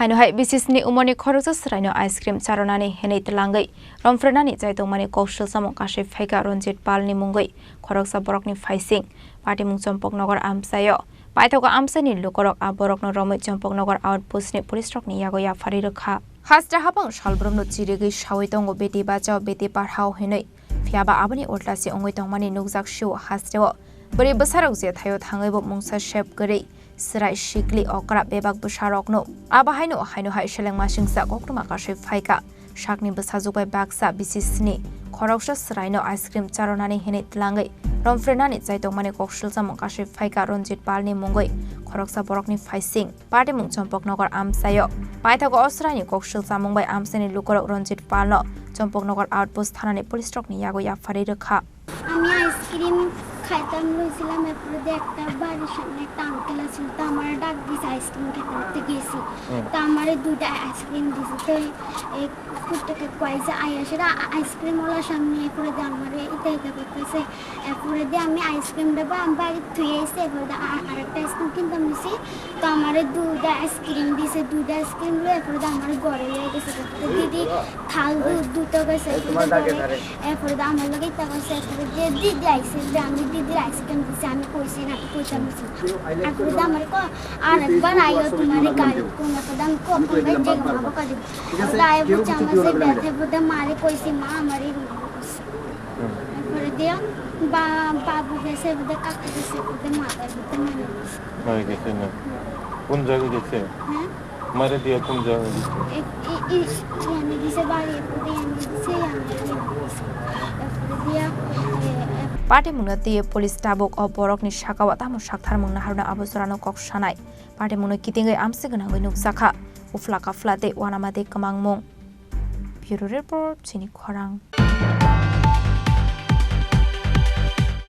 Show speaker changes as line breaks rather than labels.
Haino hai bisisni umoni khoroksa sraino ice cream Charwnani henei Twlangwi Rompherenani Chaitokmani Koksilsmung kashe Phaikha ronjit palni mungwi khoroksa borokni faising Patimung Champoknagar amsayo Paithoka amsani lukorok aborokno romoi Champoknagar outpostni polistrokni yagoya farirokha Hastra habang shalbromno chirigi shawai tongo beti bachao beti parhao henei Fiaba abani ortlasi ongoi tongmani nukjak shiu hastreo Bari besarok je thayo thangaibo mungsa shep gari Serai shikli okra bebak besarokno abahaino haino hai shelengma singsa kokruma kashe Phaikha shakni besajubai baksa bisisni khoroksa sraino ice cream Charwnani henei Twlangwi Rompherenani Chaitokmani Koksilsmung kashe Phaikha ronjit palni mungwi khoroksa borokni faising Patimung Champoknagar amsayo Paithoka osraini Koksilsmung bai amsani lukorok ronjit palno Champoknagar outpost thanani polistrokni yagoya farirokha
আমি ice cream খাইতাম লইছিলাম এরপরে একটা বাড়ির সামনে একটা uncle আছিল তো আমার ডাক দিছে আইসক্রিম খেতে গেছি তো আমারে দুইটা আইসক্রিম দিছে তো এই কুটটাকে কইছে আইয়াসেরা আইসক্রিম ওলা সামনে এরপরে দিয়ে আমারে এটা করতেছে এরপরে দিয়ে আমি আইসক্রিম দেবো আমি বাড়ি থুয়ে এসে এরপরে আরেকটা আইসক্রিম কিনতাম নিছি তো আমারে দুইটা আইসক্রিম দিছে দুইটা আইসক্রিম লয়ে এরপরে দিয়ে আমার ঘরে লয়ে গেছে দিদি থাল দুটো গেছে এরপরে দিয়ে আমার লগে ইটা করছে এরপরে দিয়ে দিদি আইসে আমি দিদির আইসক্রিম দিছি আমি কইছি না কইতাম এরপরে দিয়ে আমার আরেকবার আইও তোমার গাড়ি কোন একটা আমি কখন যে ঘুমাবো কাজে তাই বুঝছি আমার সে ব্যথা বুঝে মারে কইছি মা আমারই এরপরে দিয়ে বাবু গেছে বুঝে কাকা গেছে বুঝে মাথায় বুঝে
মারে গেছে না কোন জায়গায় গেছে
হ্যাঁ
মারে দিয়ে কোন জায়গায় গেছে
আমি দিছে বাড়ি এরপরে আমি দিছে এরপরে দিয়ে
Patimungna tiye police tabok o borokni shakawa tamo shaktharmung naharuna abosorano koksanai Patimungna kitingai amsigana goi nukjakha uflaka flate wanamate kamangmung Bureau Report Chini Khorang